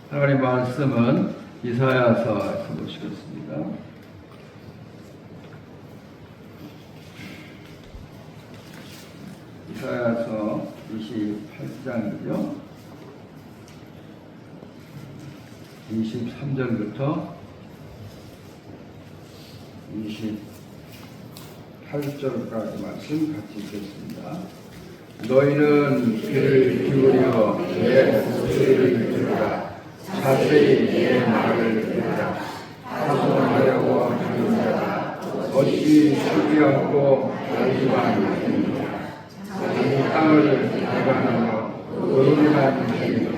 하나님의 말씀은 이사야서에서 보시겠습니다. 이사야서 28장이죠. 23절부터 28절까지 말씀 같이 읽겠습니다. 너희는 귀를 기울여 내 목소리를 들으라. 자세히 내 말을 들으라. 하소하려고 하는 자가 어찌 쉬지 않고 열심만 하느냐. 자기 땅을 개간하며 거룩한 자니라.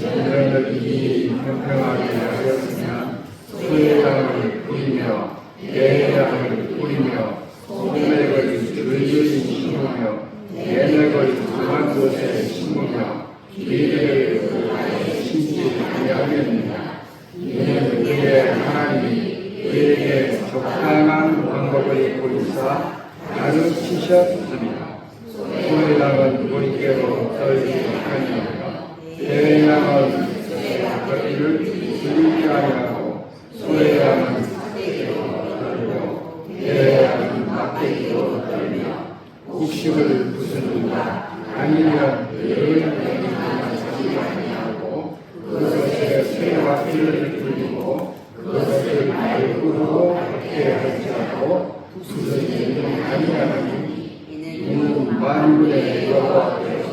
너희는 이 평평하게 하였으면 소의 땅을 뿌리며 내 땅을 뿌리며 소맥을 줄줄이 심으며 내력을 그한 곳에 심으며 길을 그곳에 심지 아니하겠느냐. 이는 그의 하나님이 그에게 적당한 방법을 보이사 가르치셨습니다. 소의 땅은 머리께로 떨지 아니하며 내 양은 머리를 들리지 아니하고 소의 양은 사대기로 떨고 내 양은 막대기로 떨며 곡식을 부수는가 아니면 늘 내기만 사지 아니하고 그것에 새 바퀴를 굴리고 그것을 발구로 걷게 할지라도 부수지는 아니하니 이는 만군의 여호와께서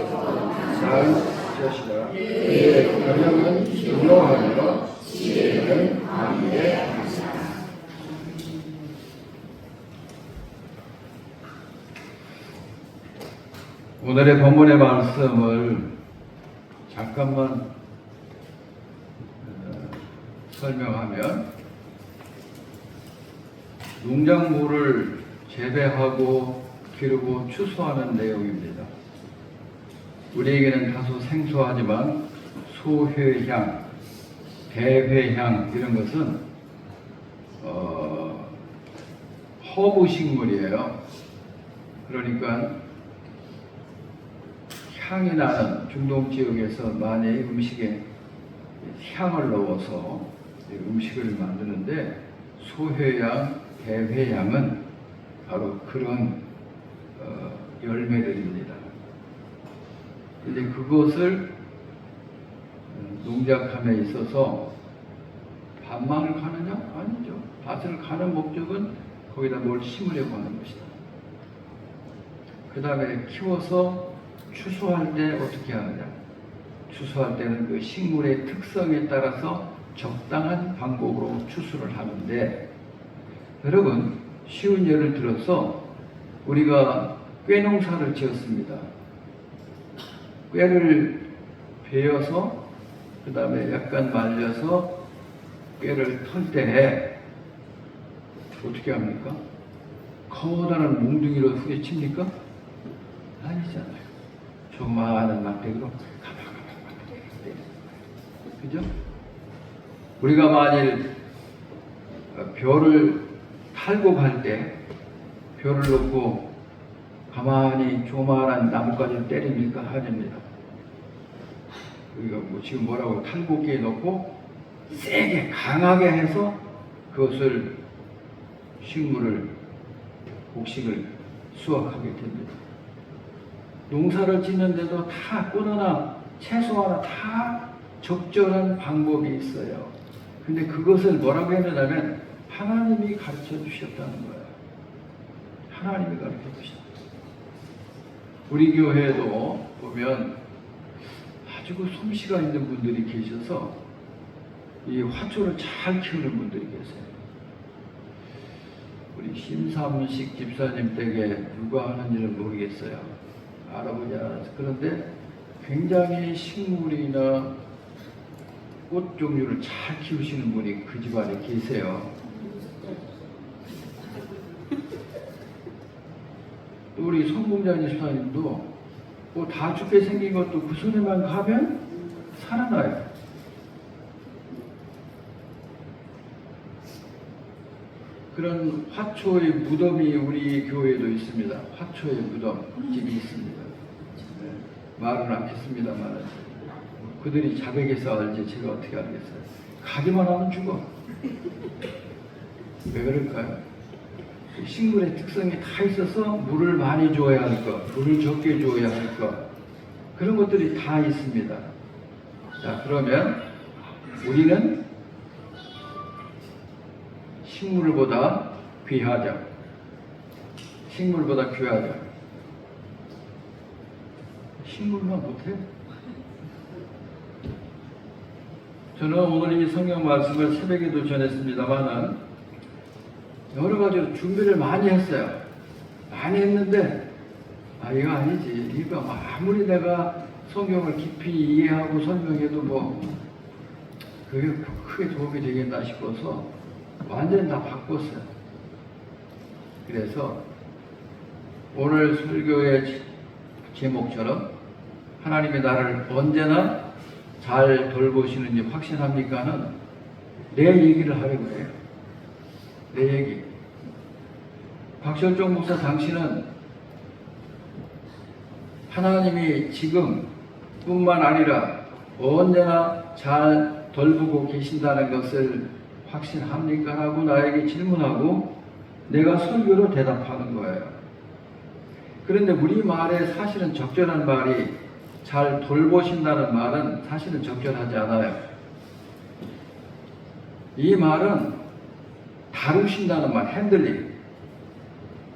산 것이라. 그의 경영은 중요하며 지혜는 함께 하시라. 오늘의 본문의 말씀을 잠깐만 설명하면, 농작물을 재배하고 기르고 추수하는 내용입니다. 우리에게는 다소 생소하지만 소회향, 대회향 이런 것은 허브 식물이에요. 그러니까 향이 나는 중동 지역에서 많이 음식에 향을 넣어서 음식을 만드는데, 소회향, 대회향은 바로 그런 열매들입니다. 근데 그것을 농작함에 있어서 밭만을 가느냐? 아니죠. 밭을 가는 목적은 거기다 뭘 심으려고 하는 것이다. 그 다음에 키워서 추수할 때 어떻게 하느냐? 추수할 때는 그 식물의 특성에 따라서 적당한 방법으로 추수를 하는데, 여러분 쉬운 예를 들어서 우리가 꾀농사를 지었습니다. 꾀를 베어서 그 다음에 약간 말려서 꾀를 털 때 어떻게 합니까? 커다란 몽둥이로 후려칩니까? 아니잖아요. 조그마한 막대기로 그죠? 우리가 만일 벼를 탈고 갈 때 벼를 놓고 가만히 조그마한 나뭇가지를 때립니까? 아닙니다. 우리가 지금 뭐라고 탈곡기에 넣고 세게 강하게 해서 그것을 식물을 곡식을 수확하게 됩니다. 농사를 짓는데도 다 꽃하나 채소 하나 다 적절한 방법이 있어요. 근데 그것을 뭐라고 했느냐면 하나님이 가르쳐 주셨다는 거예요. 하나님이 가르쳐 주셨다. 우리 교회도 보면 아주 솜씨가 있는 분들이 계셔서 이 화초를 잘 키우는 분들이 계세요. 우리 심삼식 집사님 댁에 누가 하는지는 모르겠어요. 알아보지 않아서. 그런데 굉장히 식물이나 꽃 종류를 잘 키우시는 분이 그 집안에 계세요. 또 우리 손봉자님 집사님도 뭐 다 죽게 생긴 것도 그 손에만 가면 살아나요. 그런 화초의 무덤이 우리 교회에도 있습니다. 화초의 무덤 집이 있습니다. 네, 말은 않겠습니다만 그들이 자백해서 알지 제가 어떻게 알겠어요. 가기만 하면 죽어. 왜 그럴까요? 식물의 특성이 다 있어서 물을 많이 줘야 할 것, 물을 적게 줘야 할 것, 그런 것들이 다 있습니다. 자, 그러면 우리는 식물보다 귀하자. 식물보다 귀하자. 식물만 못해? 저는 오늘 이 성경 말씀을 새벽에도 전했습니다만은 여러 가지로 준비를 많이 했어요. 많이 했는데 이거 아니지. 이거 아무리 내가 성경을 깊이 이해하고 설명해도 그게 크게 도움이 되겠나 싶어서 완전히 다 바꿨어요. 그래서 오늘 설교의 제목처럼 하나님이 나를 언제나 잘 돌보시는지 확신합니까는 내 얘기를 하려고 해요. 내 얘기. 박철종 목사, 당신은 하나님이 지금 뿐만 아니라 언제나 잘 돌보고 계신다는 것을 확신합니까? 라고 나에게 질문하고 내가 설교로 대답하는 거예요. 그런데 우리 말에 사실은 적절한 말이 잘 돌보신다는 말은 사실은 적절하지 않아요. 이 말은 다루신다는 말, 핸들링.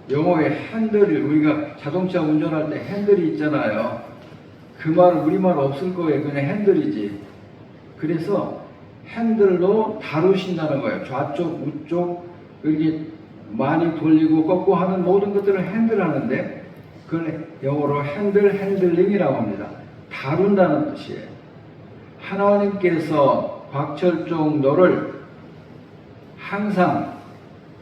영어의 핸들을 우리가 자동차 운전할 때 핸들이 있잖아요. 그 말은 우리말 없을 거예요. 그냥 핸들이지. 그래서 핸들로 다루신다는 거예요. 좌쪽, 우쪽, 이렇게 많이 돌리고 꺾고 하는 모든 것들을 핸들하는데 그걸 영어로 핸들링이라고 합니다. 다룬다는 뜻이에요. 하나님께서 박철종 너를 항상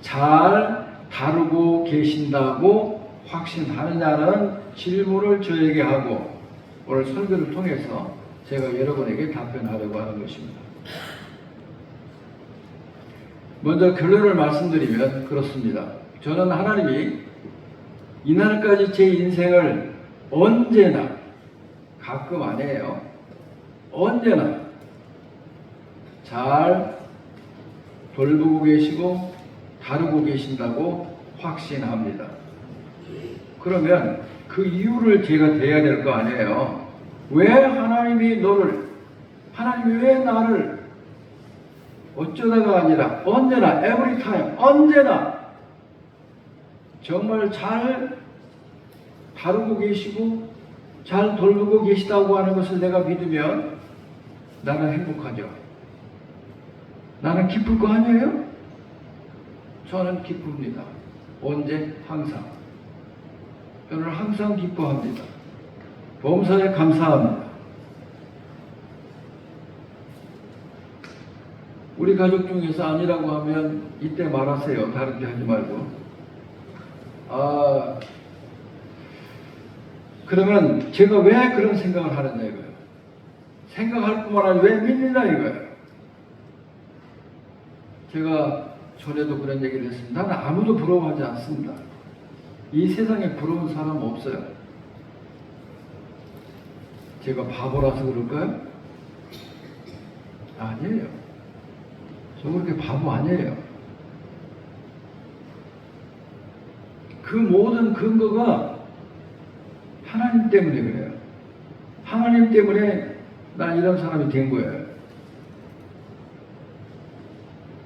잘 다루고 계신다고 확신하느냐는 질문을 저에게 하고 오늘 설교를 통해서 제가 여러분에게 답변하려고 하는 것입니다. 먼저 결론을 말씀드리면 그렇습니다. 저는 하나님이 이날까지 제 인생을 언제나, 가끔 아니에요, 언제나 잘 돌보고 계시고 다루고 계신다고 확신합니다. 그러면 그 이유를 제가 대야 될 거 아니에요. 왜 하나님이 왜 나를 어쩌다가 아니라 언제나, every time, 언제나 정말 잘 다루고 계시고 잘 돌보고 계시다고 하는 것을 내가 믿으면 나는 행복하죠. 나는 기쁠 거 아니에요? 저는 기쁩니다. 언제? 항상. 저는 항상 기뻐합니다. 범사에 감사합니다. 우리 가족 중에서 아니라고 하면 이때 말하세요. 다른 데 하지 말고. 그러면 제가 왜 그런 생각을 하느냐 이거예요. 생각할 뿐만 아니라 왜 믿느냐 이거예요. 제가 전에도 그런 얘기를 했습니다. 나는 아무도 부러워하지 않습니다. 이 세상에 부러운 사람 없어요. 제가 바보라서 그럴까요? 아니에요. 저 그렇게 바보 아니에요. 그 모든 근거가 하나님 때문에 그래요. 하나님 때문에 난 이런 사람이 된 거예요.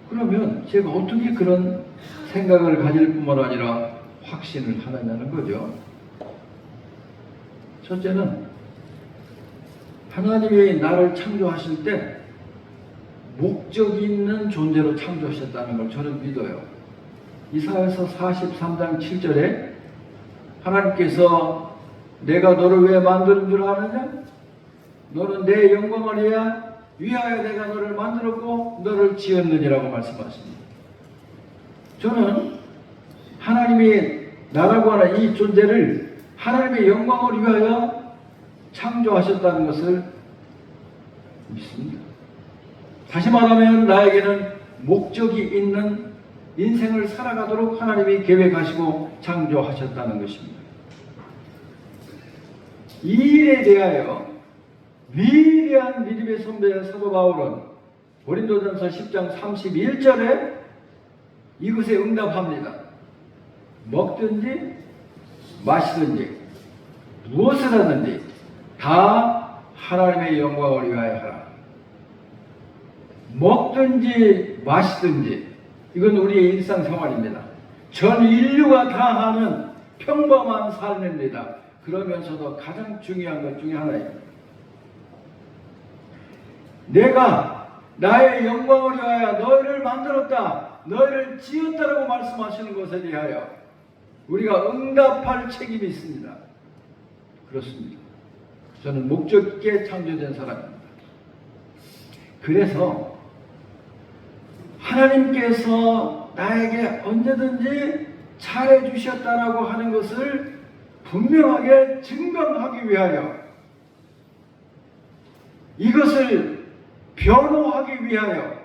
그러면 제가 어떻게 그런 생각을 가질 뿐만 아니라 확신을 하느냐는 거죠. 첫째는 하나님이 나를 창조하실 때 목적이 있는 존재로 창조하셨다는 걸 저는 믿어요. 이사야서 43장 7절에 하나님께서 내가 너를 왜 만드는 줄 아느냐? 너는 내 영광을 위하여 내가 너를 만들었고 너를 지었느니라고 말씀하십니다. 저는 하나님이 나라고 하는 이 존재를 하나님의 영광을 위하여 창조하셨다는 것을 믿습니다. 다시 말하면 나에게는 목적이 있는 인생을 살아가도록 하나님이 계획하시고 창조하셨다는 것입니다. 이 일에 대하여 위대한 믿음의 선배 사도 바울은 고린도전서 10장 31절에 이것에 응답합니다. 먹든지 마시든지 무엇을 하든지 다 하나님의 영광을 위하여 하라. 먹든지 마시든지 이건 우리의 일상생활입니다. 전 인류가 다 하는 평범한 삶입니다. 그러면서도 가장 중요한 것 중에 하나입니다. 내가 나의 영광을 위하여 너희를 만들었다, 너희를 지었다라고 말씀하시는 것에 대하여 우리가 응답할 책임이 있습니다. 그렇습니다. 저는 목적 있게 창조된 사람입니다. 그래서 하나님께서 나에게 언제든지 잘해주셨다라고 하는 것을 분명하게 증명하기 위하여, 이것을 변호하기 위하여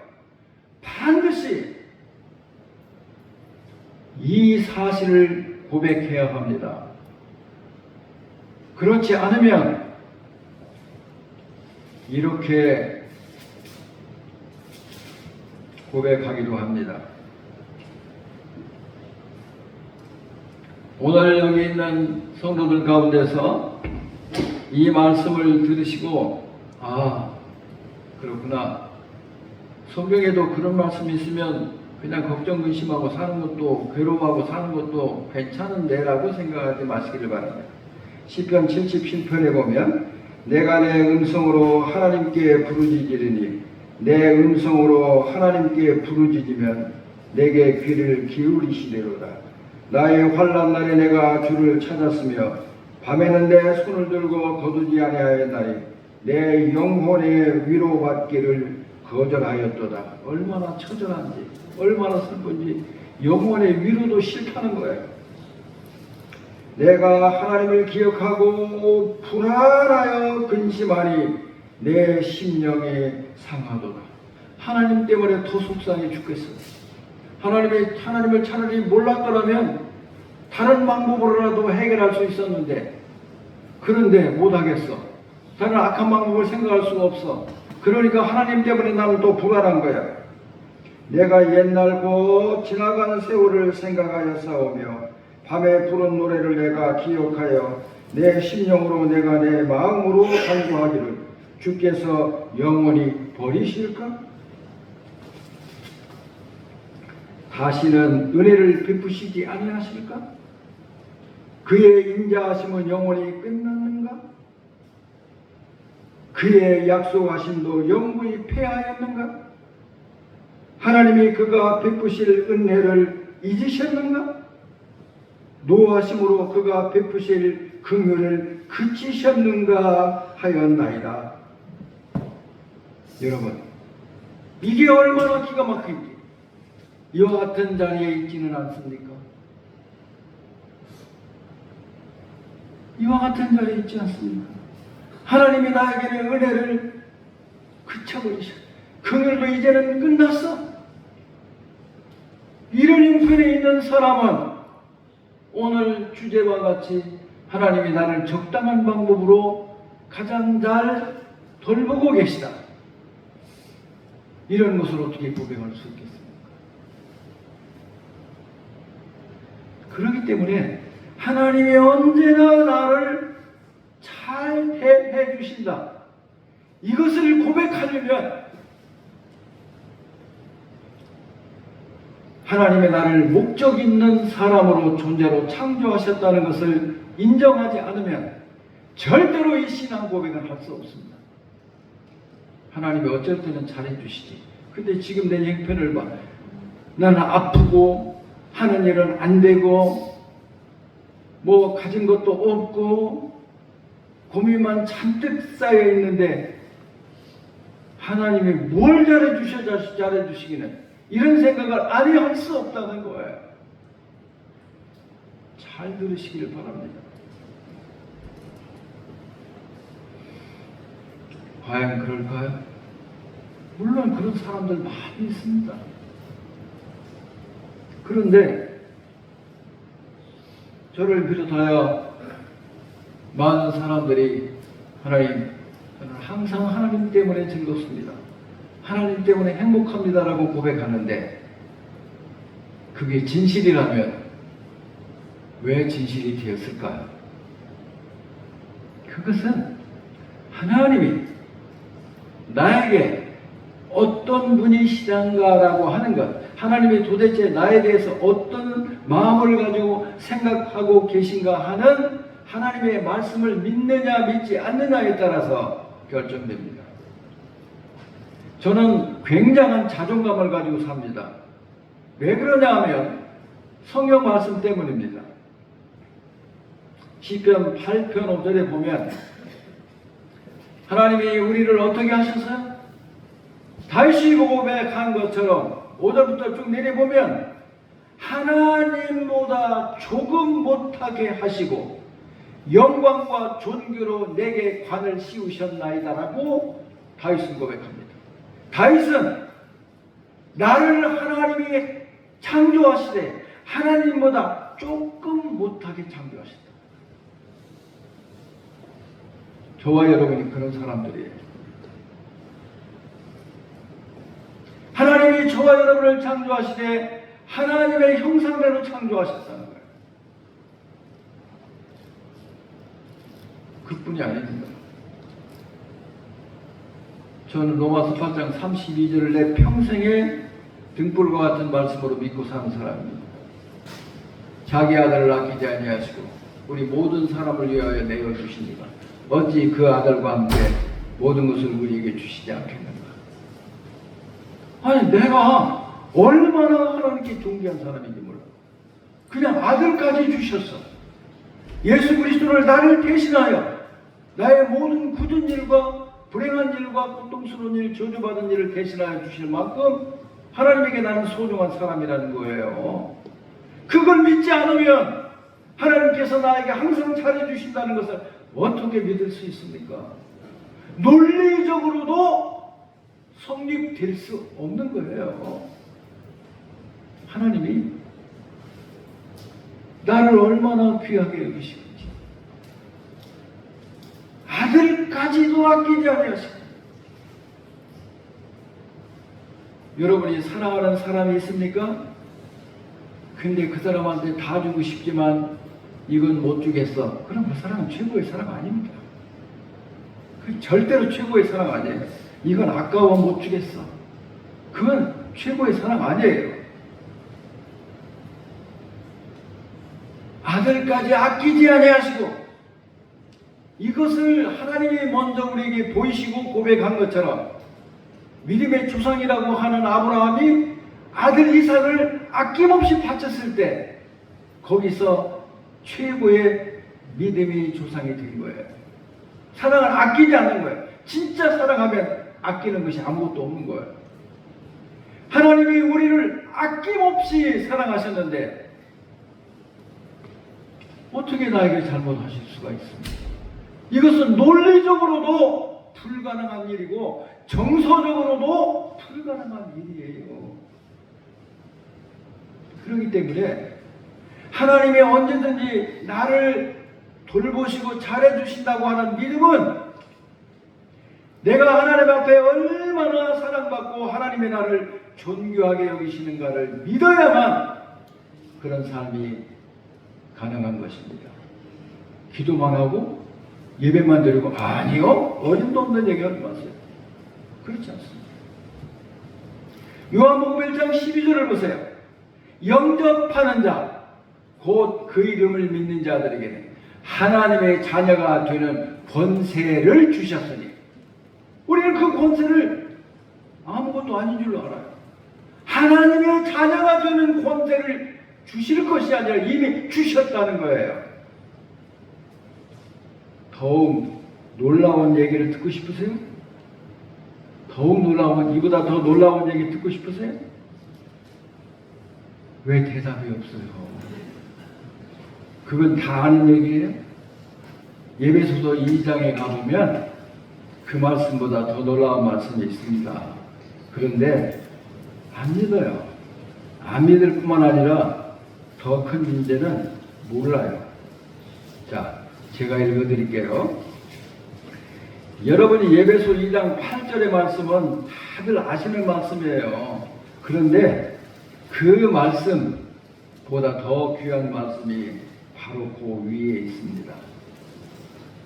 반드시 이 사실을 고백해야 합니다. 그렇지 않으면 이렇게 고백하기도 합니다. 오늘 여기 있는 성도들 가운데서 이 말씀을 들으시고 그렇구나, 성경에도 그런 말씀이 있으면 그냥 걱정 근심하고 사는 것도, 괴로워하고 사는 것도 괜찮은데 라고 생각하지 마시기를 바랍니다. 시편 77편에 보면 내가 내 음성으로 하나님께 부르짖으리니 내 음성으로 하나님께 부르짖으면 내게 귀를 기울이시리로다. 나의 환난 날에 내가 주를 찾았으며 밤에는 내 손을 들고 거두지 아니하였나니 내 영혼의 위로받기를 거절하였도다. 얼마나 처절한지, 얼마나 슬픈지, 영혼의 위로도 싫다는 거예요. 내가 하나님을 기억하고 불안하여 근심하니 내 심령이 상하도다. 하나님 때문에 더 속상해 죽겠어요. 하나님을 차라리 몰랐더라면 다른 방법으로라도 해결할 수 있었는데, 그런데 못하겠어. 다른 악한 방법을 생각할 수가 없어. 그러니까 하나님 때문에 나는 또 불안한 거야. 내가 옛날 곧 지나간 세월을 생각하여 싸우며 밤에 부른 노래를 내가 기억하여 내 심령으로 내가 내 마음으로 간구하기를 주께서 영원히 버리실까? 다시는 은혜를 베푸시지 아니하실까? 그의 인자하심은 영원히 끝났는가? 그의 약속하심도 영원히 패하였는가? 하나님이 그가 베푸실 은혜를 잊으셨는가? 노하심으로 그가 베푸실 긍휼을 그치셨는가 하였나이다. 여러분, 이게 얼마나 기가 막힌지 이와 같은 자리에 있지는 않습니까? 이와 같은 자리에 있지 않습니까? 하나님이 나에게는 은혜를 그쳐버리셨. 긍휼도 이제는 끝났어. 이런 형편에 있는 사람은 오늘 주제와 같이 하나님이 나를 적당한 방법으로 가장 잘 돌보고 계시다, 이런 것을 어떻게 고백할 수 있겠습니까? 그렇기 때문에 하나님이 언제나 나를 잘 대해 주신다, 이것을 고백하려면 하나님의 나를 목적 있는 사람으로, 존재로 창조하셨다는 것을 인정하지 않으면 절대로 이 신앙 고백을 할 수 없습니다. 하나님이 어쩔 때는 잘해주시지. 근데 지금 내 형편을 봐. 나는 아프고 하는 일은 안 되고 뭐 가진 것도 없고 고민만 잔뜩 쌓여 있는데 하나님이 뭘 잘해주시기는, 이런 생각을 아니 할 수 없다는 거예요. 잘 들으시길 바랍니다. 과연 그럴까요? 물론 그런 사람들 많이 있습니다. 그런데 저를 비롯하여 많은 사람들이 하나님, 저는 항상 하나님 때문에 즐겁습니다. 하나님 때문에 행복합니다라고 고백하는데 그게 진실이라면 왜 진실이 되었을까요? 그것은 하나님이 나에게 어떤 분이시단가라고 하는 것, 하나님이 도대체 나에 대해서 어떤 마음을 가지고 생각하고 계신가 하는 하나님의 말씀을 믿느냐 믿지 않느냐에 따라서 결정됩니다. 저는 굉장한 자존감을 가지고 삽니다. 왜 그러냐 하면 성경 말씀 때문입니다. 시편 8편 5절에 보면 하나님이 우리를 어떻게 하셨어요? 다윗이 고백한 것처럼 5절부터 쭉 내려보면 하나님보다 조금 못하게 하시고 영광과 존귀로 내게 관을 씌우셨나이다라고 다윗은 고백합니다. 다윗은 나를 하나님이 창조하시되 하나님보다 조금 못하게 창조하셨다. 저와 여러분이 그런 사람들이에요. 하나님이 저와 여러분을 창조하시되 하나님의 형상대로 창조하셨다는 거예요. 그뿐이 아닙니다. 저는 로마서 8장 32절을 내 평생에 등불과 같은 말씀으로 믿고 사는 사람입니다. 자기 아들을 아끼지 아니하시고 우리 모든 사람을 위하여 내어주시니가 어찌 그 아들과 함께 모든 것을 우리에게 주시지 않겠는가. 아니 내가 얼마나 하나님께 존귀한 사람인지 몰라. 그냥 아들까지 주셨어. 예수 그리스도를 나를 대신하여 나의 모든 굳은 일과 불행한 일과 고통스러운 일, 저주받은 일을 대신하여 주실 만큼 하나님에게 나는 소중한 사람이라는 거예요. 그걸 믿지 않으면 하나님께서 나에게 항상 잘해주신다는 것을 어떻게 믿을 수 있습니까? 논리적으로도 성립될 수 없는 거예요. 하나님이 나를 얼마나 귀하게 여기시는지 아들까지도 아끼지 아니하시고 여러분이 사랑하는 사람이 있습니까? 근데 그 사람한테 다 주고 싶지만 이건 못 주겠어. 그럼 그 사람은 최고의 사랑 아닙니다. 그 절대로 최고의 사랑 아니에요. 이건 아까워 못 주겠어. 그건 최고의 사랑 아니에요. 아들까지 아끼지 아니하시고 이것을 하나님이 먼저 우리에게 보이시고 고백한 것처럼 믿음의 조상이라고 하는 아브라함이 아들 이삭을 아낌없이 바쳤을 때 거기서 최고의 믿음의 조상이 된 거예요. 사랑을 아끼지 않는 거예요. 진짜 사랑하면 아끼는 것이 아무것도 없는 거예요. 하나님이 우리를 아낌없이 사랑하셨는데 어떻게 나에게 잘못하실 수가 있습니까? 이것은 논리적으로도 불가능한 일이고 정서적으로도 불가능한 일이에요. 그렇기 때문에 하나님이 언제든지 나를 돌보시고 잘해주신다고 하는 믿음은 내가 하나님 앞에 얼마나 사랑받고 하나님의 나를 존귀하게 여기시는가를 믿어야만 그런 삶이 가능한 것입니다. 기도만 하고 예배만 드리고 아니요? 어림도 없는 얘기 하지 마세요. 그렇지 않습니다. 요한복음 1장 12절을 보세요. 영접하는 자, 곧 그 이름을 믿는 자들에게는 하나님의 자녀가 되는 권세를 주셨으니 우리는 그 권세를 아무것도 아닌 줄로 알아요. 하나님의 자녀가 되는 권세를 주실 것이 아니라 이미 주셨다는 거예요. 더욱 놀라운 얘기를 듣고 싶으세요? 더욱 놀라운, 이보다 더 놀라운 얘기 듣고 싶으세요? 왜 대답이 없어요? 그건 다 아는 얘기예요. 예배소서 2장에 가보면 그 말씀보다 더 놀라운 말씀이 있습니다. 그런데 안 믿어요. 안 믿을 뿐만 아니라 더 큰 문제는 몰라요. 자, 제가 읽어드릴게요. 여러분이 예배소 2장 8절의 말씀은 다들 아시는 말씀이에요. 그런데 그 말씀보다 더 귀한 말씀이 바로 그 위에 있습니다.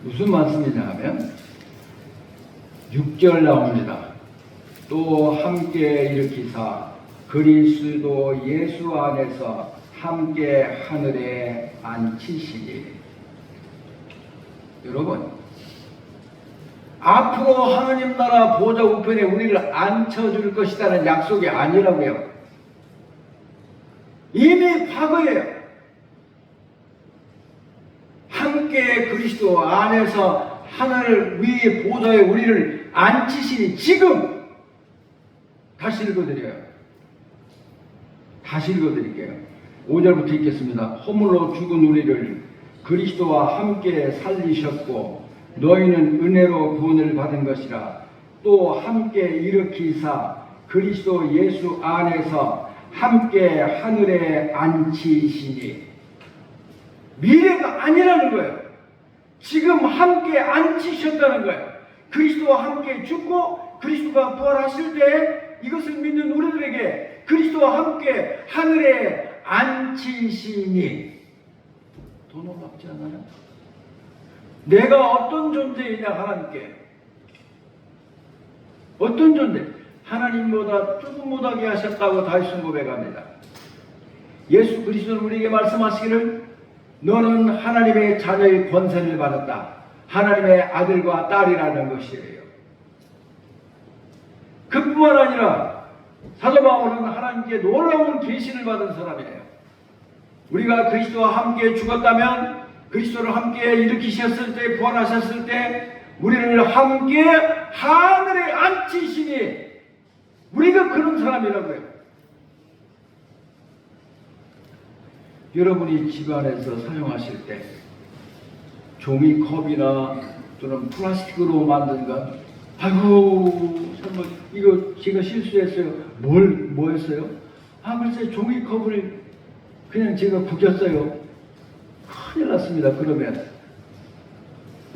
무슨 말씀이냐 하면 6절 나옵니다. 또 함께 일으키사 그리스도 예수 안에서 함께 하늘에 앉히시니. 여러분, 앞으로 하나님 나라 보좌 우편에 우리를 앉혀줄 것이라는 약속이 아니라고요. 이미 과거예요. 함께 그리스도 안에서 하늘 위의 보좌에 우리를 앉히시니. 지금 다시 읽어드려요. 다시 읽어드릴게요. 5절부터 읽겠습니다. 허물로 죽은 우리를 그리스도와 함께 살리셨고 너희는 은혜로 구원을 받은 것이라. 또 함께 일으키사 그리스도 예수 안에서 함께 하늘에 앉히시니. 미래가 아니라는 거예요. 지금 함께 앉히셨다는 거예요. 그리스도와 함께 죽고 그리스도가 부활하실 때 이것을 믿는 우리들에게 그리스도와 함께 하늘에 앉히시니. 더 놀랍지 않아요? 내가 어떤 존재이냐 하나님께. 어떤 존재? 하나님보다 조금 못하게 하셨다고 다윗은 고백합니다. 예수 그리스도는 우리에게 말씀하시기를 너는 하나님의 자녀의 권세를 받았다. 하나님의 아들과 딸이라는 것이에요. 그뿐만 아니라 사도 바울은 하나님께 놀라운 계시를 받은 사람이에요. 우리가 그리스도와 함께 죽었다면 그리스도를 함께 일으키셨을 때, 부활하셨을 때 우리를 함께 하늘에 앉히시니. 우리가 그런 사람이라고요. 여러분이 집안에서 사용하실 때 종이컵이나 또는 플라스틱으로 만든 것, 아이고 설마 이거 제가 실수했어요. 뭐 했어요? 글쎄 종이컵을 그냥 제가 구겼어요. 큰일 났습니다. 그러면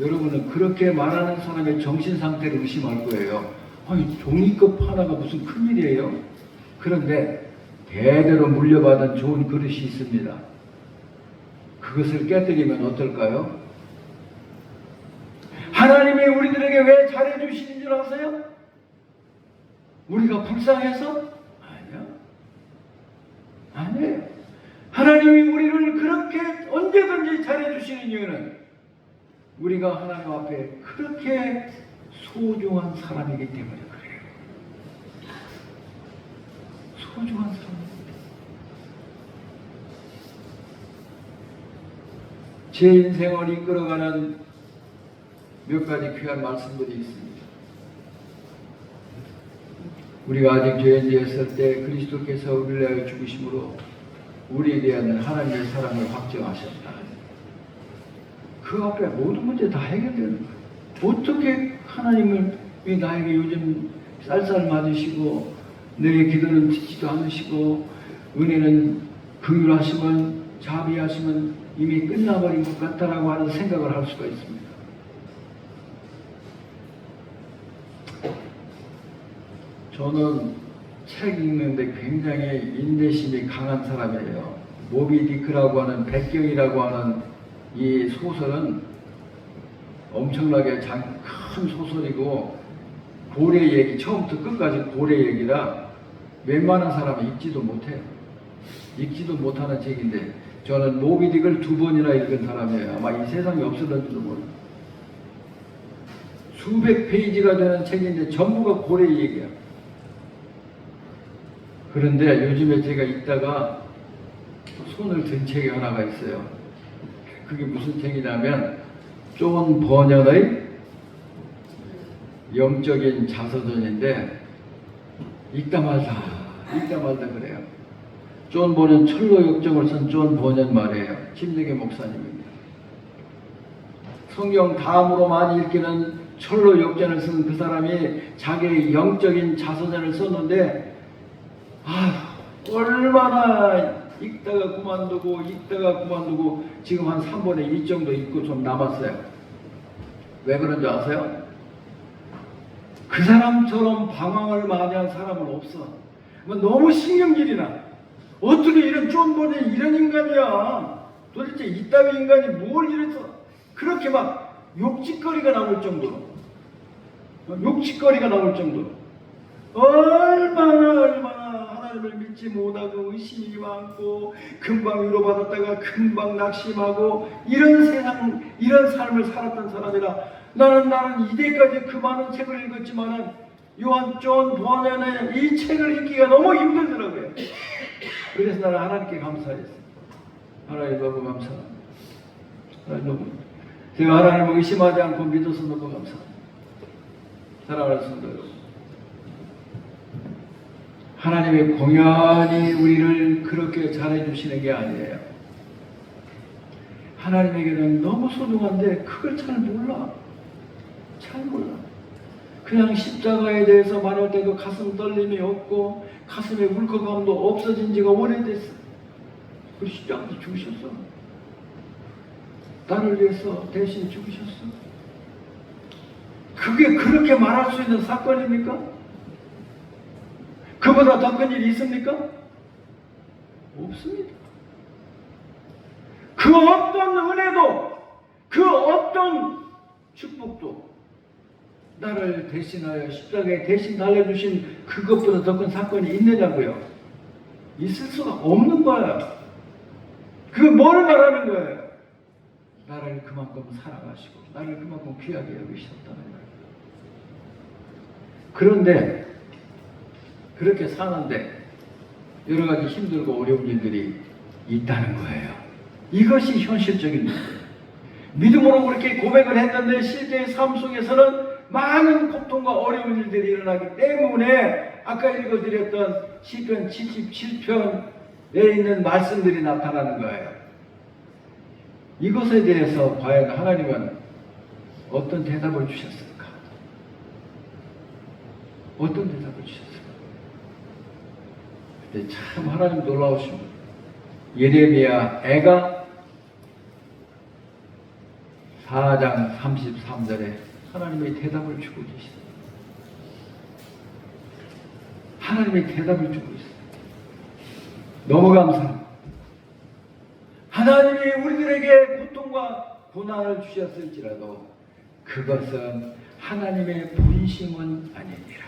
여러분은 그렇게 말하는 사람의 정신 상태를 의심할 거예요. 아니 종이컵 하나가 무슨 큰일이에요? 그런데 대대로 물려받은 좋은 그릇이 있습니다. 그것을 깨뜨리면 어떨까요? 하나님이 우리들에게 왜 잘해주시는 줄 아세요? 우리가 불쌍해서? 아니에요. 하나님이 우리를 그렇게 언제든지 잘해주시는 이유는 우리가 하나님 앞에 그렇게 소중한 사람이기 때문에 그래요. 소중한 사람. 제 인생을 이끌어가는 몇 가지 귀한 말씀들이 있습니다. 우리가 아직 죄인되었을 때 그리스도께서 우리를 위하여 죽으심으로 우리에 대한 하나님의 사랑을 확정하셨다. 그 앞에 모든 문제 다 해결되는 거예요. 어떻게 하나님을 왜 나에게 요즘 쌀쌀 맞으시고 내 기도는 듣지도 않으시고 은혜는 긍휼하시면 자비하시면 이미 끝나버린 것 같다라고 하는 생각을 할 수가 있습니다. 저는 책 읽는데 굉장히 인내심이 강한 사람이에요. 모비 디크라고 하는 백경이라고 하는 이 소설은 엄청나게 큰 소설이고 고래 얘기, 처음부터 끝까지 고래 얘기라 웬만한 사람은 읽지도 못해요. 읽지도 못하는 책인데 저는 모비 딕을 2번이나 읽은 사람이에요. 아마 이 세상에 없을런지도 몰라요. 수백 페이지가 되는 책인데 전부가 고래 얘기야. 그런데 요즘에 제가 읽다가 손을 든 책이 하나가 있어요. 그게 무슨 책이냐면 존 버년의 영적인 자서전인데 읽다 말다 그래요. 존 버년, 철로 역정을 쓴 존 버년 말이에요. 침례교 목사님입니다. 성경 다음으로 많이 읽기는 철로 역전을 쓴 그 사람이 자기의 영적인 자서전을 썼는데 얼마나 읽다가 그만두고 지금 한 3분의 1 정도 읽고 좀 남았어요. 왜 그런지 아세요? 그 사람처럼 방황을 많이 한 사람은 없어. 뭐 너무 신경질이 나. 어떻게 이런 쫀보는 이런 인간이야. 도대체 이따위 인간이 뭘 이래서 그렇게 막 욕짓거리가 나올 정도로, 욕짓거리가 나올 정도로 얼마나 하나님을 믿지 못하고 의심이 많고 금방 위로받았다가 금방 낙심하고 이런 세상, 이런 삶을 살았던 사람이라. 나는 이때까지 그 많은 책을 읽었지만은 요한 존 보안의 이 책을 읽기가 너무 힘들더라고요. 그래서 나는 하나님께 감사했어요. 하나님 너무 감사합니다. 하나님 너무, 제가 하나님을 의심하지 않고 믿어서 너무 감사합니다. 사랑하는 성도 여러분, 하나님이 공연히 우리를 그렇게 잘해주시는 게 아니에요. 하나님에게는 너무 소중한데 그걸 잘 몰라. 잘 몰라. 그냥 십자가에 대해서 말할 때도 가슴 떨림이 없고 가슴에 울컥함도 없어진 지가 오래됐어. 그 십자가에서 죽으셨어. 나를 위해서 대신 죽으셨어. 그게 그렇게 말할 수 있는 사건입니까? 그보다 더 큰 일이 있습니까? 없습니다. 그 어떤 은혜도, 그 어떤 축복도 나를 대신하여 십자가에 대신 달려주신 그것보다 더 큰 사건이 있느냐고요? 있을 수가 없는 거야. 그게 뭘 말하는 거예요? 나를 그만큼 사랑하시고 나를 그만큼 귀하게 여기셨다는 거예요. 그런데 그렇게 사는데 여러 가지 힘들고 어려운 일들이 있다는 거예요. 이것이 현실적인 문제예요. 믿음으로 그렇게 고백을 했는데 실제의 삶 속에서는 많은 고통과 어려운 일들이 일어나기 때문에 아까 읽어드렸던 시편 77편에 있는 말씀들이 나타나는 거예요. 이것에 대해서 과연 하나님은 어떤 대답을 주셨을까? 어떤 대답을 주셨을까? 근데 참 하나님 놀라우십니다. 예레미야 애가 4장 33절에 하나님의 대답을 주고 계십니다. 하나님의 대답을 주고 있어요. 너무 감사합니다. 하나님이 우리들에게 고통과 고난을 주셨을지라도 그것은 하나님의 본심은 아니니라.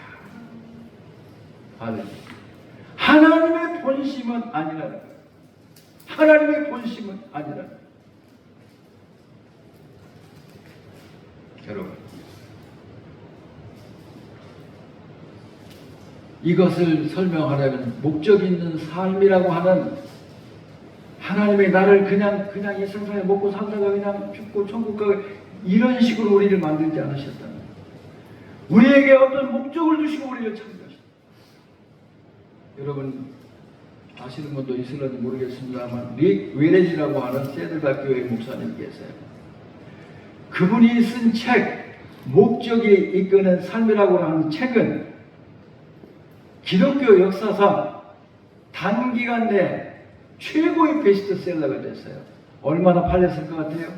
하나님의 본심은 아니라는 거예요. 하나님의 본심은 아니라는 거예요. 여러분, 이것을 설명하려면 목적 있는 삶이라고 하는, 하나님의 나를 그냥 이 세상에 먹고 살다가 그냥 죽고 천국 가고 이런 식으로 우리를 만들지 않으셨다는 거예요. 우리에게 어떤 목적을 주시고 우리를 창조하셨다. 여러분 아시는 분도 있을런지 모르겠습니다만 릭 웨렌이라고 하는 세드가 교회 목사님 계세요. 그분이 쓴 책 목적이 이끄는 삶이라고 하는 책은 기독교 역사상 단기간 내에 최고의 베스트셀러가 됐어요. 얼마나 팔렸을 것 같아요?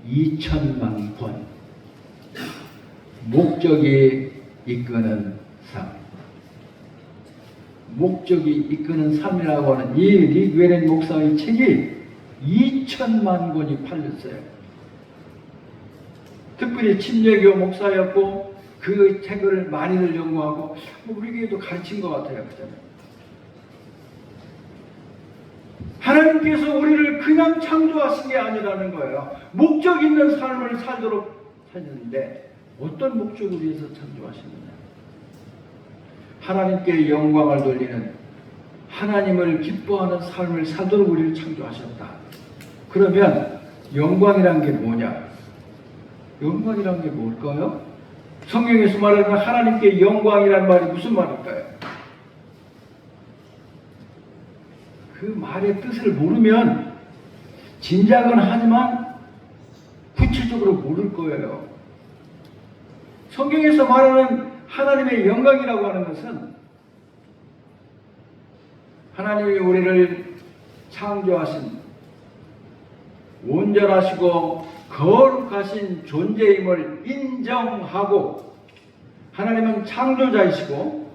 2천만 권. 목적이 이끄는 삶. 목적이 이끄는 삶이라고 하는 이 릭 웨렌 목사의 책이 2천만 권이 팔렸어요. 특별히 침례교 목사였고 그 책을 많이들 연구하고 우리에게도 가르친 것 같아요. 그잖아요. 하나님께서 우리를 그냥 창조하신 게 아니라는 거예요. 목적 있는 삶을 살도록 하셨는데 어떤 목적을 위해서 창조하셨느냐? 하나님께 영광을 돌리는, 하나님을 기뻐하는 삶을 살도록 우리를 창조하셨다. 그러면 영광이란 게 뭐냐? 영광이란 게 뭘까요? 성경에서 말하는 하나님께 영광이란 말이 무슨 말일까요? 그 말의 뜻을 모르면 짐작은 하지만 구체적으로 모를 거예요. 성경에서 말하는 하나님의 영광이라고 하는 것은 하나님이 우리를 창조하신 온전하시고 거룩하신 존재임을 인정하고 하나님은 창조자이시고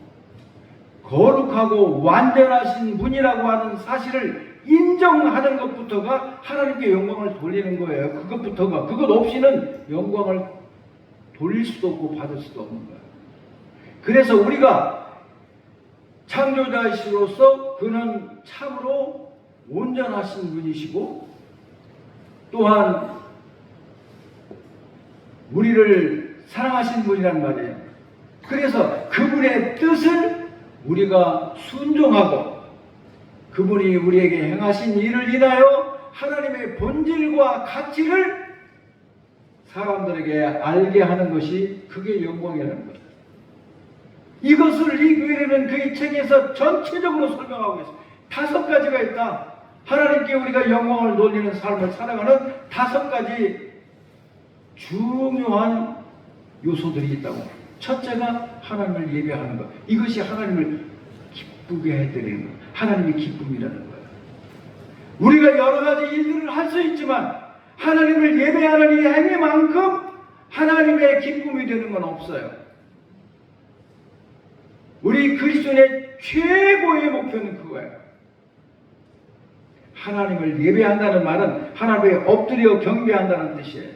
거룩하고 완전하신 분이라고 하는 사실을 인정하는 것부터가 하나님께 영광을 돌리는 거예요. 그것부터가. 그것 없이는 영광을 돌릴 수도 없고 받을 수도 없는 거예요. 그래서 우리가 창조자이시로서 그는 참으로 온전하신 분이시고 또한 우리를 사랑하신 분이란 말이에요. 그래서 그분의 뜻을 우리가 순종하고 그분이 우리에게 행하신 일을 인하여 하나님의 본질과 가치를 사람들에게 알게 하는 것이 그게 영광이라는 거예요. 이것을 이 교회는 그의 책에서 전체적으로 설명하고 있습니다. 5가지가 있다. 하나님께 우리가 영광을 돌리는 삶을 살아가는 5가지 중요한 요소들이 있다고. 첫째가 하나님을 예배하는 것. 이것이 하나님을 기쁘게 해드리는 것. 하나님의 기쁨이라는 거예요. 우리가 여러 가지 일들을 할 수 있지만 하나님을 예배하는 이 행위만큼 하나님의 기쁨이 되는 건 없어요. 우리 그리스도인의 최고의 목표는 그거예요. 하나님을 예배한다는 말은 하나님에 엎드려 경배한다는 뜻이에요.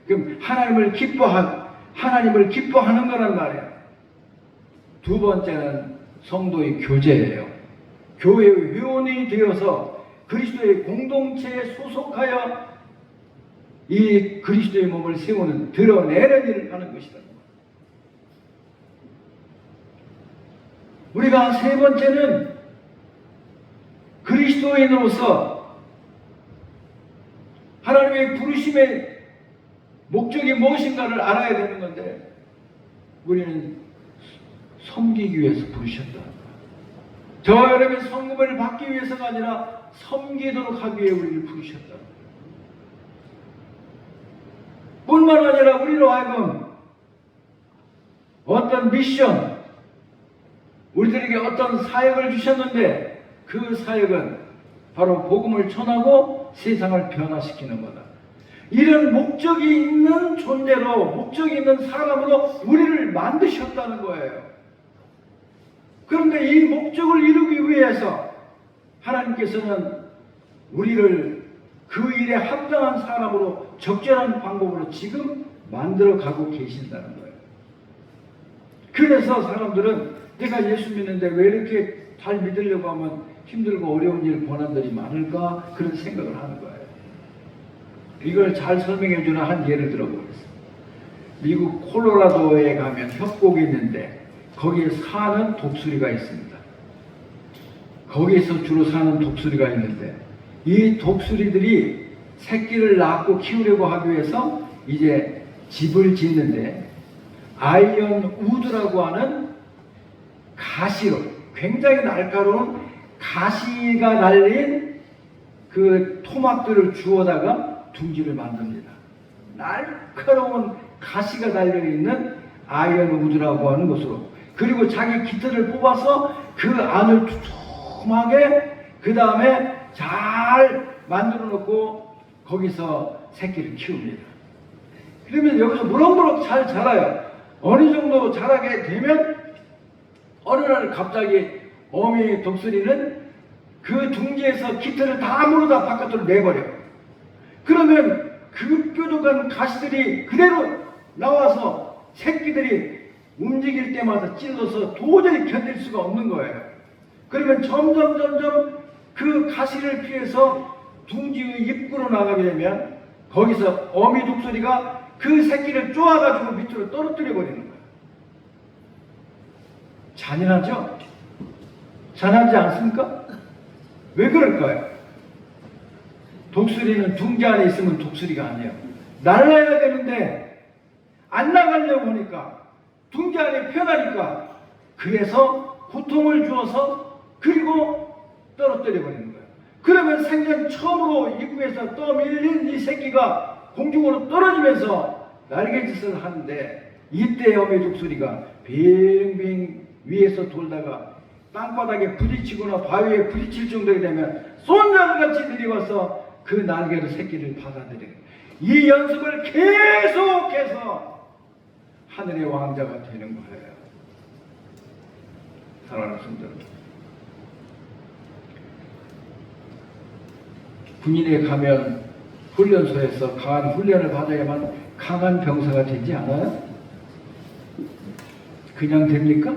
그럼 하나님을 기뻐하는 거란 말이에요. 두 번째는 성도의 교제예요. 교회의 회원이 되어서 그리스도의 공동체에 소속하여 이 그리스도의 몸을 세우는, 드러내는 일을 하는 것이다. 우리가 세 번째는 그리스도인으로서 하나님의 부르심의 목적이 무엇인가를 알아야 되는 건데 우리는 섬기기 위해서 부르셨다. 저와 여러분의 성금을 받기 위해서가 아니라 섬기도록 하기 위해 우리를 부르셨다. 뿐만 아니라 우리로 하여금 어떤 미션, 우리들에게 어떤 사역을 주셨는데 그 사역은 바로 복음을 전하고 세상을 변화시키는 거다. 이런 목적이 있는 존재로, 목적이 있는 사람으로 우리를 만드셨다는 거예요. 그런데 이 목적을 이루기 위해서 하나님께서는 우리를 그 일에 합당한 사람으로 적절한 방법으로 지금 만들어 가고 계신다는 거예요. 그래서 사람들은 내가 예수 믿는데 왜 이렇게 잘 믿으려고 하면 힘들고 어려운 일, 고난들이 많을까? 그런 생각을 하는 거예요. 이걸 잘 설명해 주는 한 예를 들어보겠습니다. 미국 콜로라도에 가면 협곡이 있는데 거기에 사는 독수리가 있습니다. 거기에서 주로 사는 독수리가 있는데 이 독수리들이 새끼를 낳고 키우려고 하기 위해서 이제 집을 짓는데 아이언 우드라고 하는 가시로, 굉장히 날카로운 가시가 달린 그 토막들을 주워다가 둥지를 만듭니다. 날카로운 가시가 달려있는 아이언 우드라고 하는 곳으로. 그리고 자기 깃털을 뽑아서 그 안을 두툼하게 그 다음에 잘 만들어 놓고 거기서 새끼를 키웁니다. 그러면 여기서 무럭무럭 잘 자라요. 어느 정도 자라게 되면 어느 날 갑자기 어미 독수리는 그 둥지에서 깃털을 다 물어다 바깥으로 내버려요. 그러면 그 뾰족한 가시들이 그대로 나와서 새끼들이 움직일 때마다 찔러서 도저히 견딜 수가 없는 거예요. 그러면 점점 그 가시를 피해서 둥지의 입구로 나가게 되면 거기서 어미 독수리가 그 새끼를 쪼아가지고 밑으로 떨어뜨려 버리는 거예요. 잔인하죠? 잔인하지 않습니까? 왜 그럴까요? 독수리는 둥지 안에 있으면 독수리가 아니에요. 날아야 되는데 안 나가려고 하니까 둥지 안에 편하니까 그래서 고통을 주어서 그리고 떨어뜨려 버리는 거예요. 그러면 생전 처음으로 입구에서 떠밀린 이 새끼가 공중으로 떨어지면서 날개짓을 하는데 이때 어미 독수리가 빙빙 위에서 돌다가 땅바닥에 부딪히거나 바위에 부딪힐 정도가 되면 손장같이 내려와서 그 날개로 새끼를 받아들여요. 이 연습을 계속해서 하늘의 왕자가 되는 거예요. 사랑하는 성도 여러분, 군인에 가면 훈련소에서 강한 훈련을 받아야만 강한 병사가 되지 않아요? 그냥 됩니까?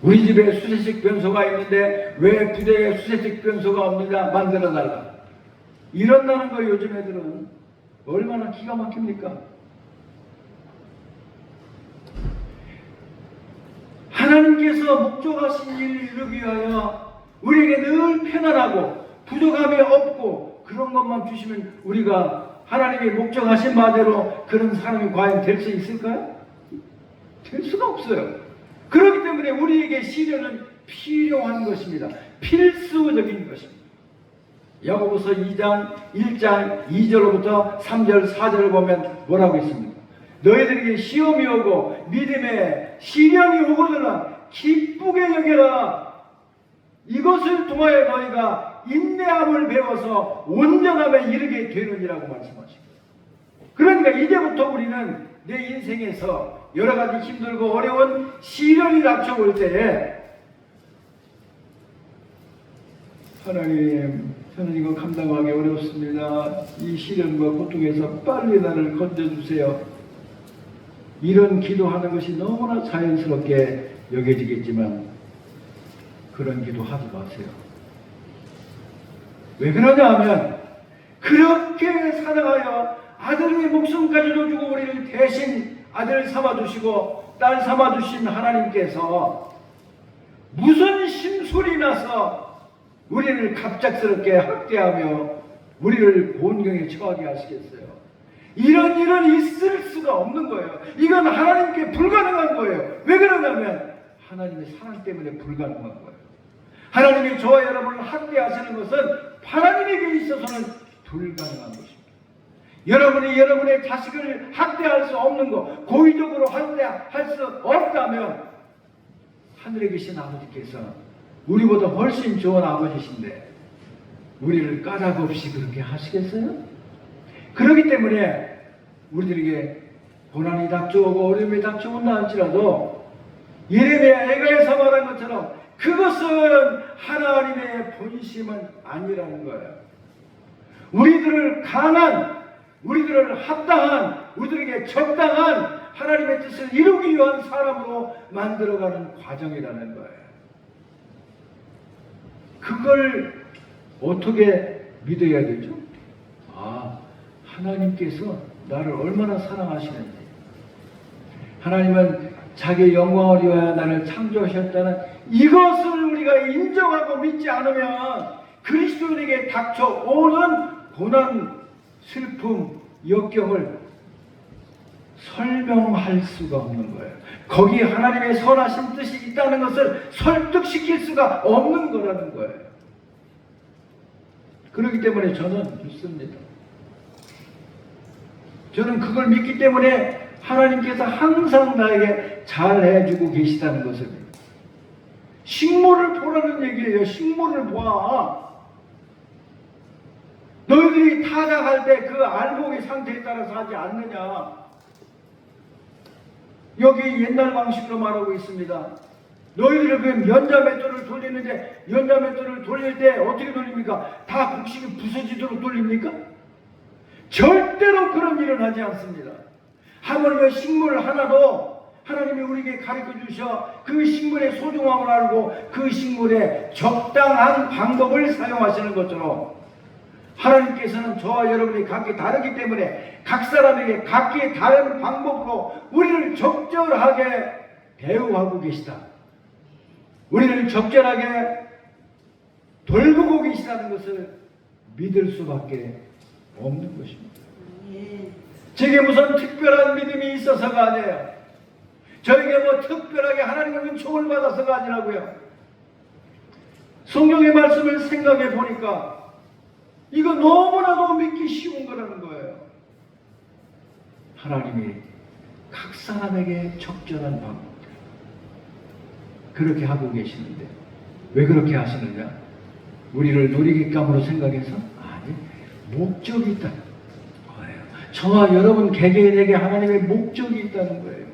우리 집에 수세식 변소가 있는데 왜 부대에 수세식 변소가 없느냐, 만들어달라. 이런다는 거예요. 요즘 애들은 얼마나 기가 막힙니까? 하나님께서 목적하신 일을 이루기 위하여 우리에게 늘 편안하고 부족함이 없고 그런 것만 주시면 우리가 하나님이 목적하신 바대로 그런 사람이 과연 될 수 있을까요? 될 수가 없어요. 그렇기 때문에 우리에게 시련은 필요한 것입니다. 필수적인 것입니다. 야고보서 2장 1장 2절로부터 3절 4절을 보면 뭐라고 있습니까? 너희들에게 시험이 오고 믿음에 시련이 오거든 기쁘게 여겨라. 이것을 통하여 너희가 인내함을 배워서 온전함에 이르게 되느니라고 말씀하십니다. 그러니까 이제부터 우리는 내 인생에서 여러 가지 힘들고 어려운 시련이 닥쳐올 때에 하나님, 저는 이거 감당하기 어렵습니다. 이 시련과 고통에서 빨리 나를 건져주세요. 이런 기도하는 것이 너무나 자연스럽게 여겨지겠지만 그런 기도하지 마세요. 왜 그러냐 하면 그렇게 사랑하여 아들의 목숨까지도 주고 우리를 대신 아들 삼아주시고 딸 삼아주신 하나님께서 무슨 심술이 나서 우리를 갑작스럽게 학대하며 우리를 곤경에 처하게 하시겠어요? 이런 일은 있을 수가 없는 거예요. 이건 하나님께 불가능한 거예요. 왜 그러냐면 하나님의 사랑 때문에 불가능한 거예요. 하나님이 저와 여러분을 학대하시는 것은 하나님에게 있어서는 불가능한 것입니다. 여러분이 여러분의 자식을 학대할 수 없는 것, 고의적으로 학대할 수 없다면 하늘에 계신 아버지께서 우리보다 훨씬 좋은 아버지신데 우리를 까닭없이 그렇게 하시겠어요? 그렇기 때문에 우리들에게 고난이 닥쳐오고 어려움이 닥쳐온다 할지라도 예레미야 애가에서 말한 것처럼 그것은 하나님의 본심은 아니라는 거예요. 우리들을 강한, 우리들을 합당한, 우리들에게 적당한 하나님의 뜻을 이루기 위한 사람으로 만들어가는 과정이라는 거예요. 그걸 어떻게 믿어야 되죠? 하나님께서 나를 얼마나 사랑하시는지, 하나님은 자기의 영광을 위하여 나를 창조하셨다는 이것을 우리가 인정하고 믿지 않으면 그리스도인에게 닥쳐오는 고난, 슬픔, 역경을 설명할 수가 없는 거예요. 거기에 하나님의 선하신 뜻이 있다는 것을 설득시킬 수가 없는 거라는 거예요. 그렇기 때문에 저는 믿습니다. 저는 그걸 믿기 때문에 하나님께서 항상 나에게 잘해주고 계시다는 것을 믿습니다. 식물을 보라는 얘기예요. 식물을 봐. 너희들이 타작할 때 그 알곡의 상태에 따라서 하지 않느냐. 여기 옛날 방식으로 말하고 있습니다. 너희들이 그 연자맷돌을 돌리는데 연자맷돌을 돌릴 때 어떻게 돌립니까? 다 곡식이 부서지도록 돌립니까? 절대로 그런 일은 하지 않습니다. 하물며 식물 하나도 하나님이 우리에게 가르쳐 주셔 그 식물의 소중함을 알고 그 식물의 적당한 방법을 사용하시는 것처럼 하나님께서는 저와 여러분이 각기 다르기 때문에 각 사람에게 각기 다른 방법으로 우리를 적절하게 대우하고 계시다. 우리를 적절하게 돌보고 계시다는 것을 믿을 수밖에 없는 것입니다. 제게 무슨 특별한 믿음이 있어서가 아니에요. 저에게 뭐 특별하게 하나님의 은총을 받아서가 아니라고요. 성경의 말씀을 생각해 보니까 이거 너무나도 믿기 쉬운 거라는 거예요. 하나님이 각 사람에게 적절한 방법 그렇게 하고 계시는데 왜 그렇게 하시느냐? 우리를 놀이기감으로 생각해서? 아니, 목적이 있다는 거예요. 저와 여러분 개개인에게 하나님의 목적이 있다는 거예요.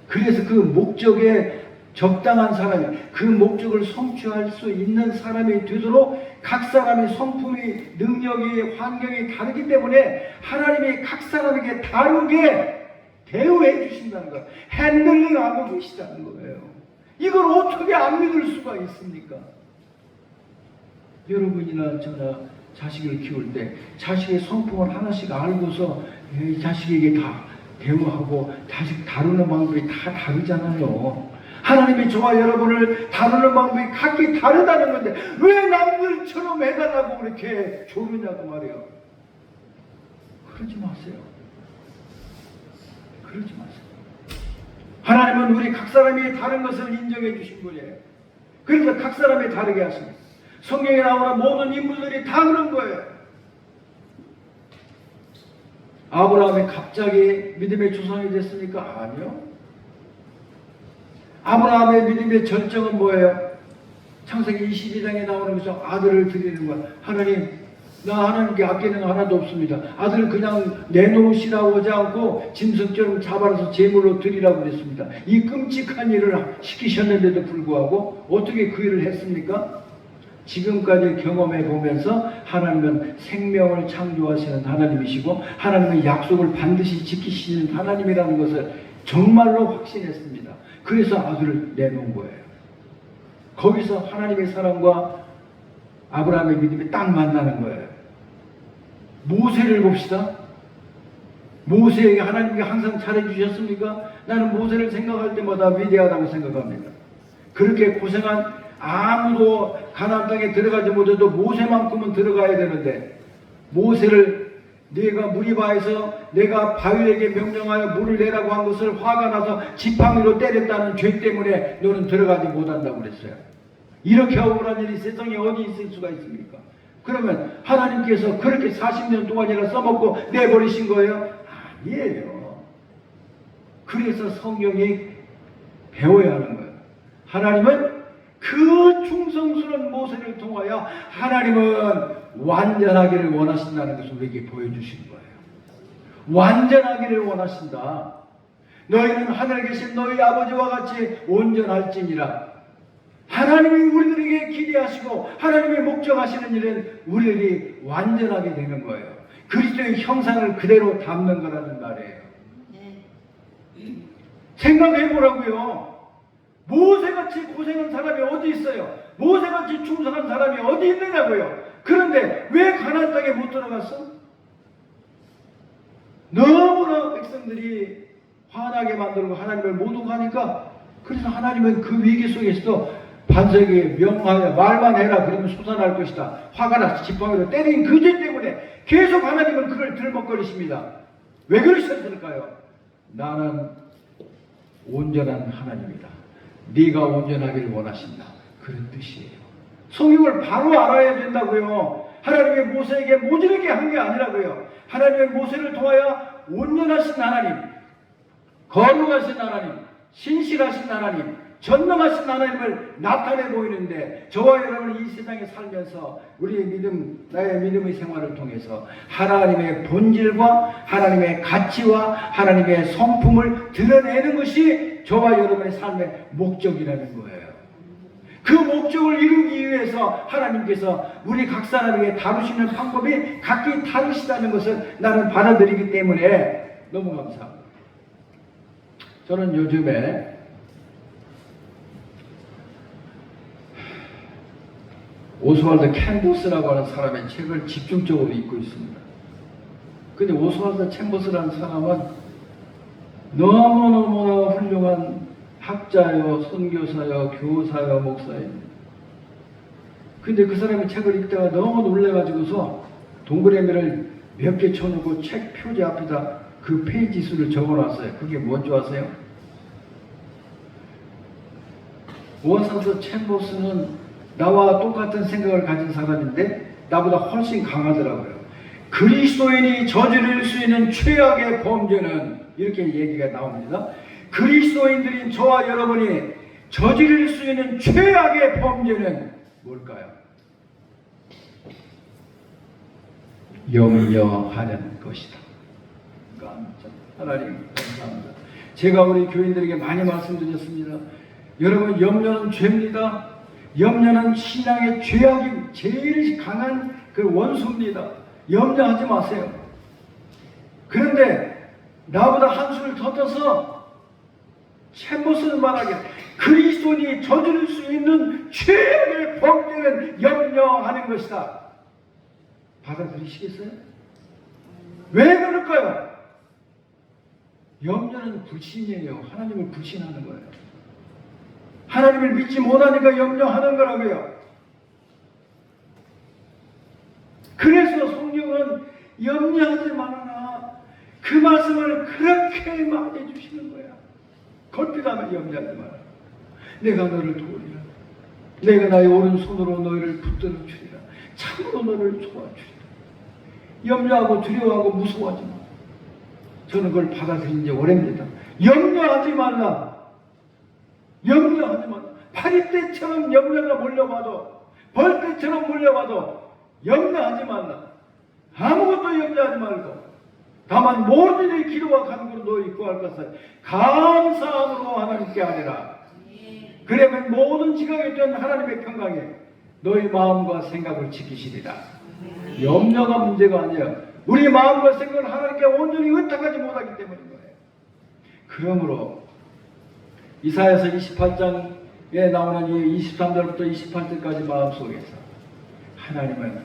그래서 그 목적에 적당한 사람이, 그 목적을 성취할 수 있는 사람이 되도록 각 사람의 성품이, 능력이, 환경이 다르기 때문에 하나님이 각 사람에게 다르게 대우해 주신다는 거예요. 핸들링하고 계시다는 거예요. 이걸 어떻게 안 믿을 수가 있습니까? 여러분이나 저나 자식을 키울 때 자식의 성품을 하나씩 알고서 이 자식에게 다 대우하고 자식 다루는 방법이 다 다르잖아요. 하나님이 저와 여러분을 다루는 방법이 각기 다르다는 건데 왜 남들처럼 해달라고 그렇게 조르냐고 말이에요. 그러지 마세요. 그러지 마세요. 하나님은 우리 각 사람이 다른 것을 인정해 주신 분이에요. 그래서 각 사람이 다르게 하십니다. 성경에 나오는 모든 인물들이 다 그런 거예요. 아브라함이 갑자기 믿음의 조상이 됐습니까? 아니요. 아브라함의 믿음의 절정은 뭐예요? 창세기 22장에 나오는 것처럼 아들을 드리는 거야. 하나님, 나 하나님께 아끼는 거 하나도 없습니다. 아들을 그냥 내놓으시라고 하지 않고 짐승처럼 잡아서 제물로 드리라고 그랬습니다. 이 끔찍한 일을 시키셨는데도 불구하고 어떻게 그 일을 했습니까? 지금까지 경험해 보면서 하나님은 생명을 창조하시는 하나님이시고 하나님의 약속을 반드시 지키시는 하나님이라는 것을 정말로 확신했습니다. 그래서 아들을 내놓은 거예요. 거기서 하나님의 사랑과 아브라함의 믿음이 딱 만나는 거예요. 모세를 봅시다. 모세에게 하나님이 항상 잘해주셨습니까? 나는 모세를 생각할 때마다 위대하다고 생각합니다. 그렇게 고생한 아무도 가나안 땅에 들어가지 못해도 모세만큼은 들어가야 되는데 모세를 네가 무리바에서 내가 바위에게 명령하여 물을 내라고 한 것을 화가 나서 지팡이로 때렸다는 죄 때문에 너는 들어가지 못한다고 그랬어요. 이렇게 억울한 일이 세상에 어디 있을 수가 있습니까? 그러면 하나님께서 그렇게 40년 동안이나 써먹고 내버리신 거예요? 아니에요. 그래서 성경이 배워야 하는 거예요. 하나님은 그 충성스러운 모세를 통하여 하나님은 완전하기를 원하신다는 것을 우리에게 보여주신 거예요. 완전하기를 원하신다. 너희는 하늘에 계신 너희 아버지와 같이 온전할지니라. 하나님이 우리들에게 기대하시고 하나님의 목적하시는 일은 우리들이 완전하게 되는 거예요. 그리스도의 형상을 그대로 담는 거라는 말이에요. 생각해보라고요. 모세같이 고생한 사람이 어디 있어요? 모세같이 충성한 사람이 어디 있느냐고요. 그런데 왜 가나안 땅에 못 들어갔어? 너무나 백성들이 화나게 만들고 하나님을 못 오가니까 그래서 하나님은 그 위기 속에서도 반석에 명하여 말만 해라 그러면 솟아날 것이다. 화가 나서 지팡이로 때린 그 죄 때문에 계속 하나님은 그를 들먹거리십니다. 왜 그러셨을까요? 나는 온전한 하나님이다. 네가 온전하기를 원하신다. 그런 뜻이에요. 성경을 바로 알아야 된다고요. 하나님의 모세에게 모질게 한 게 아니라고요. 하나님의 모세를 통하여 온전하신 하나님, 거룩하신 하나님, 신실하신 하나님, 전능하신 하나님을 나타내 보이는데 저와 여러분은 이 세상에 살면서 우리의 믿음, 나의 믿음의 생활을 통해서 하나님의 본질과 하나님의 가치와 하나님의 성품을 드러내는 것이 저와 여러분의 삶의 목적이라는 거예요. 그 목적을 이루기 위해서 하나님께서 우리 각 사람에게 다루시는 방법이 각기 다르시다는 것을 나는 받아들이기 때문에 너무 감사합니다. 저는 요즘에 오스왈드 챔버스라고 하는 사람의 책을 집중적으로 읽고 있습니다. 근데 오스왈드 챔버스라는 사람은 너무너무 훌륭한 학자요, 선교사요, 교사요, 목사입니다. 근데 그 사람의 책을 읽다가 너무 놀래가지고서 동그라미를 몇 개 쳐놓고 책 표지 앞에다 그 페이지 수를 적어놨어요. 그게 뭔지 아세요? 오스왈드 챔버스는 나와 똑같은 생각을 가진 사람인데 나보다 훨씬 강하더라고요. 그리스도인이 저지를 수 있는 최악의 범죄는 이렇게 얘기가 나옵니다. 그리스도인들인 저와 여러분이 저지를 수 있는 최악의 범죄는 뭘까요? 염려하는 것이다. 깜짝. 하나님 감사합니다. 제가 우리 교인들에게 많이 말씀드렸습니다. 여러분, 염려는 죄입니다. 염려는 신앙의 죄악이 제일 강한 그 원수입니다. 염려하지 마세요. 그런데 나보다 한 수를 더 떠서 챔버스는 말하길, 그리스도인이 저지를 수 있는 최악의 범죄는 염려하는 것이다. 받아들이시겠어요? 왜 그럴까요? 염려는 불신이에요. 하나님을 불신하는 거예요. 하나님을 믿지 못하니까 염려하는 거라고요. 그래서 성경은 염려하지 말아라, 그 말씀을 그렇게 많이 해주시는 거야. 걸핏하면 염려하지 마라. 내가 너를 도우리라. 내가 나의 오른손으로 너희를 붙들어 주리라. 참으로 너를 도와주리라. 염려하고 두려워하고 무서워하지 마. 저는 그걸 받아들인 지 오래입니다. 염려하지 말라. 염려하지 말라. 파리떼처럼 염려가 몰려와도, 벌떼처럼 몰려와도 염려하지 말라. 아무것도 염려하지 말고, 다만 모든 일 기도와 간구로 너희 구할 것을 감사함으로 하나님께 하리라. 그러면 모든 지각에 된 하나님의 평강에 너희 마음과 생각을 지키시리라. 염려가 문제가 아니에요. 우리 마음과 생각을 하나님께 온전히 의탁하지 못하기 때문인 거예요. 그러므로 이사야서 28장에 나오는 이 23절부터 28절까지 마음속에서 하나님은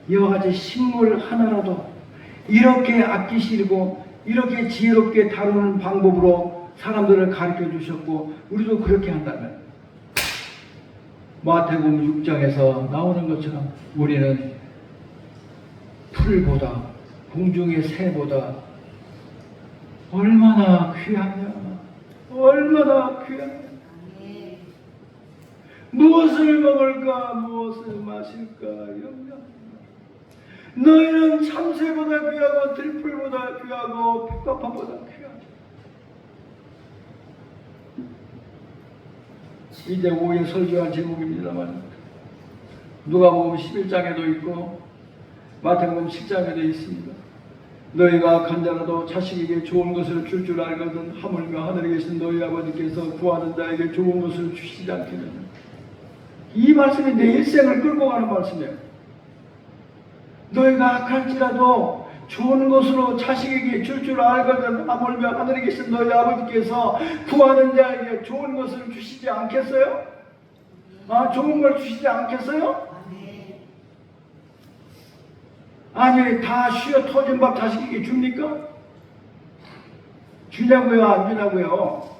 이와 같이 식물 하나라도 이렇게 아끼시고 이렇게 지혜롭게 다루는 방법으로 사람들을 가르쳐 주셨고, 우리도 그렇게 한다면 마태복음 6장에서 나오는 것처럼 우리는 풀보다, 공중의 새보다 얼마나 귀하냐, 얼마나 귀하냐. 무엇을 먹을까, 무엇을 마실까 염려하지 마. 너희는 참새보다 귀하고 들풀보다 귀하고 백합화보다 귀하다. 이제 오후에 설교한 제목입니다만, 누가복음 11장에도 있고 마태복음 10장에도 있습니다. 너희가 간자라도 자식에게 좋은 것을 줄 줄 알거든 하물며 하늘에 계신 너희 아버지께서 구하는 자에게 좋은 것을 주시지 않겠느냐. 이 말씀이 내 일생을 끌고 가는 말씀이에요. 너희가 악할지라도 좋은 것으로 자식에게 줄 줄 알거든 하물며 하늘에 계신 너희 아버지께서 구하는 자에게 좋은 것을 주시지 않겠어요? 좋은 걸 주시지 않겠어요? 아니, 다 쉬어 터진 밥 자식에게 줍니까? 주냐고요, 안 주냐고요?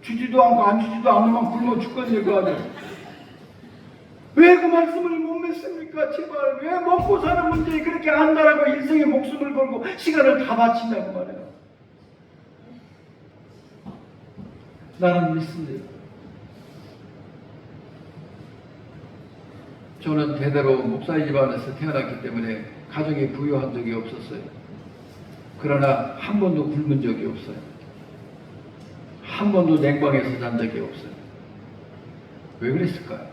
주지도 않고 안 주지도 않으면 굶어 죽겠네, 그 아들. 왜 그 말씀을 못 믿습니까? 제발. 왜 먹고 사는 문제에 그렇게 안다라고 인생의 목숨을 걸고 시간을 다 바친다고 말해요. 나는 믿습니다. 저는 대대로 목사의 집안에서 태어났기 때문에 가정에 부유한 적이 없었어요. 그러나 한 번도 굶은 적이 없어요. 한 번도 냉방에서 잔 적이 없어요. 왜 그랬을까요?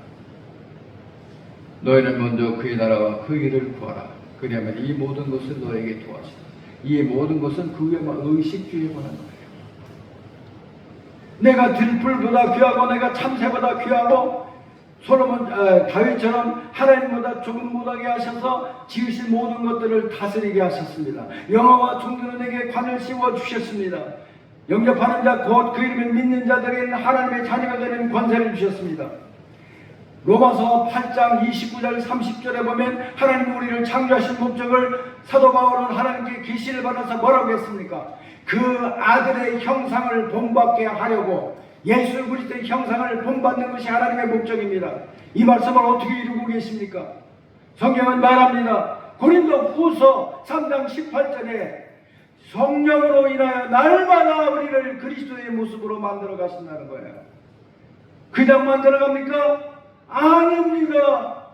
너희는 먼저 그의 나라와 그 일을 구하라. 그러면 이 모든 것을 너에게 도와주라. 이 모든 것은 그의 의식주에 관한 거예요. 내가 들풀보다 귀하고 내가 참새보다 귀하고 다윗처럼 하나님보다 조금 못하게 하셔서 지으신 모든 것들을 다스리게 하셨습니다. 영화와 종들은 내게 관을 씌워 주셨습니다. 영접하는 자 곧 그 이름을 믿는 자들에게는 하나님의 자녀가 되는 권세를 주셨습니다. 로마서 8장 29절 30절에 보면 하나님 우리를 창조하신 목적을 사도 바울은 하나님께 계시를 받아서 뭐라고 했습니까? 그 아들의 형상을 본받게 하려고, 예수 그리스도의 형상을 본받는 것이 하나님의 목적입니다. 이 말씀을 어떻게 이루고 계십니까? 성경은 말합니다. 고린도 후서 3장 18절에 성령으로 인하여 날마다 우리를 그리스도의 모습으로 만들어 가신다는 거예요. 그냥 만들어 갑니까? 아닙니다.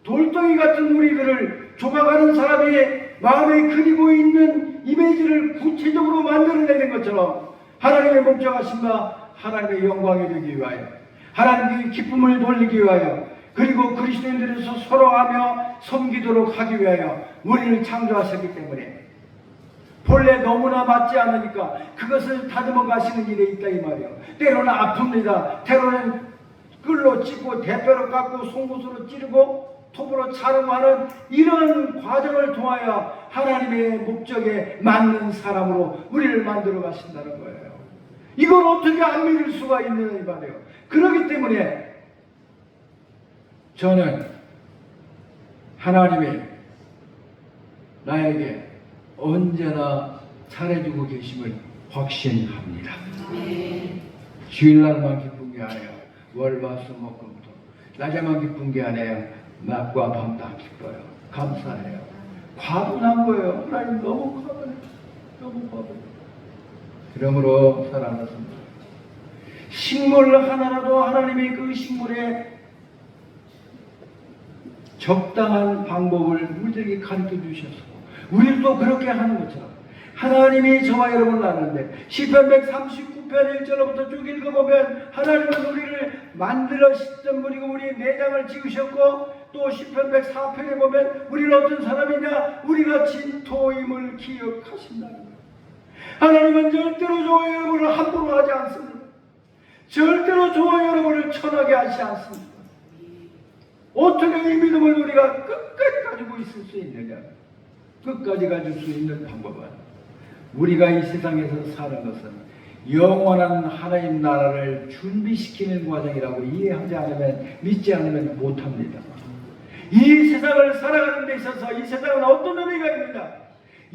돌덩이 같은 우리들을 좁아가는 사람의 마음에 그리고 있는 이미지를 구체적으로 만들어내는 것처럼 하나님의 목적하심과 하나님의 영광이 되기 위하여, 하나님의 기쁨을 돌리기 위하여, 그리고 그리스도인들에서 서로하며 섬기도록 하기 위하여 우리를 창조하셨기 때문에 본래 너무나 맞지 않으니까 그것을 다듬어 가시는 일에 있다 이 말이에요. 때로는 아픕니다. 때로는 끌로 찢고 대뼈로 깎고 송곳으로 찌르고 톱으로 자르고 하는 이런 과정을 통하여 하나님의 목적에 맞는 사람으로 우리를 만들어 가신다는 거예요. 이걸 어떻게 안 믿을 수가 있느냐 이 말이에요. 그렇기 때문에 저는 하나님이 나에게 언제나 잘해주고 계심을 확신합니다. 주일날만 기쁜 게 아니에요. 월화수목금토 낮에만 기쁜 게 아니에요. 낮과 밤 다 기뻐요. 감사해요. 과분한 거예요. 하나님 너무 과분해요. 너무 과분해요. 그러므로 사랑하는 성도, 식물 하나라도 하나님의 그 식물에 적당한 방법을 우리에게 가르쳐 주셔서 우리도 그렇게 하는 것처럼 하나님이 저와 여러분을 아는데 시편 139편 1절부터 쭉 읽어보면 하나님은 우리를 만들어시던 분이고 우리의 내장을 지으셨고 또 시편 104편에 보면 우리는 어떤 사람이냐 우리가 진토임을 기억하신다는 거예요. 하나님은 절대로 저와 여러분을 함부로 하지 않습니다. 절대로 저와 여러분을 천하게 하지 않습니다. 어떻게 이 믿음을 우리가 끝까지 가지고 있을 수 있느냐? 끝까지 가질 수 있는 방법은 우리가 이 세상에서 사는 것은 영원한 하나님 나라를 준비시키는 과정이라고 이해하지 않으면 믿지 않으면 못합니다. 이 세상을 살아가는 데 있어서 이 세상은 어떤 의미가 있느냐?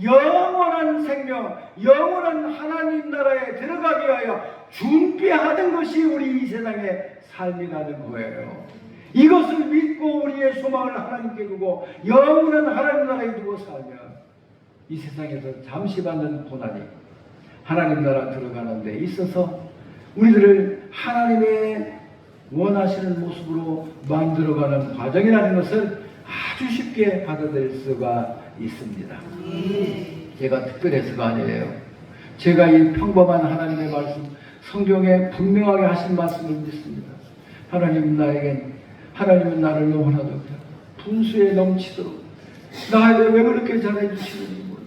영원한 생명, 영원한 하나님 나라에 들어가기 위하여 준비하는 것이 우리 이 세상의 삶이라는 거예요. 이것을 믿고 우리의 소망을 하나님께 두고 영원한 하나님 나라에 두고 살면 이 세상에서 잠시 받는 고난이 하나님 나라 들어가는 데 있어서 우리들을 하나님의 원하시는 모습으로 만들어가는 과정이라는 것을 아주 쉽게 받아들일 수가 있습니다. 제가 특별해서가 아니에요. 제가 이 평범한 하나님의 말씀, 성경에 분명하게 하신 말씀을 믿습니다. 하나님은 나를 너무나도 분수에 넘치도록 나에게 왜 그렇게 잘해주시는지 몰라.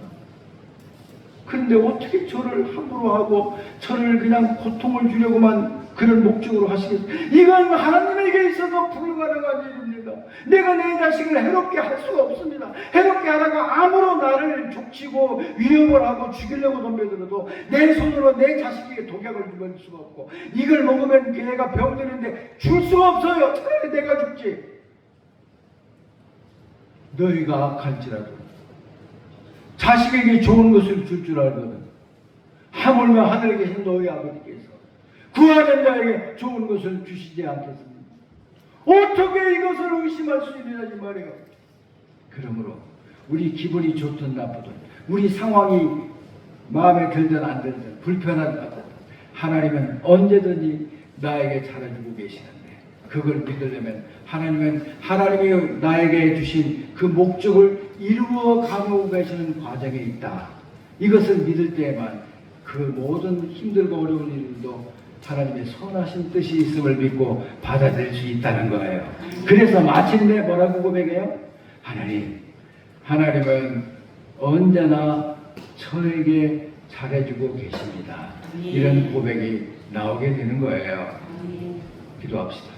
그런데 어떻게 저를 함부로 하고 저를 그냥 고통을 주려고만 그런 목적으로 하시겠어요? 이건 하나님에게 있어서 불가능한 일입니다. 내가 내 자식을 해롭게 할 수가 없습니다. 해롭게 하다가 아무로 나를 족치고 위협을 하고 죽이려고 덤벼들어도 내 손으로 내 자식에게 독약을 줄 수가 없고 이걸 먹으면 걔가 병드는데 줄 수가 없어요. 차라리 내가 죽지. 너희가 악할지라도 자식에게 좋은 것을 줄 줄 알거든. 하물며 하늘에 계신 너희 아버지께서 구하는 자에게 좋은 것을 주시지 않겠습니까? 어떻게 이것을 의심할 수 있느냐 이 말이에요. 그러므로 우리 기분이 좋든 나쁘든 우리 상황이 마음에 들든 안 들든 불편한 것 같든 하나님은 언제든지 나에게 잘해주고 계시는데 그걸 믿으려면 하나님이 나에게 주신 그 목적을 이루어 가고 계시는 과정에 있다. 이것을 믿을 때에만 그 모든 힘들고 어려운 일도 하나님의 선하신 뜻이 있음을 믿고 받아들일 수 있다는 거예요. 그래서 마침내 뭐라고 고백해요? 하나님은 언제나 저에게 잘해주고 계십니다. 이런 고백이 나오게 되는 거예요. 기도합시다.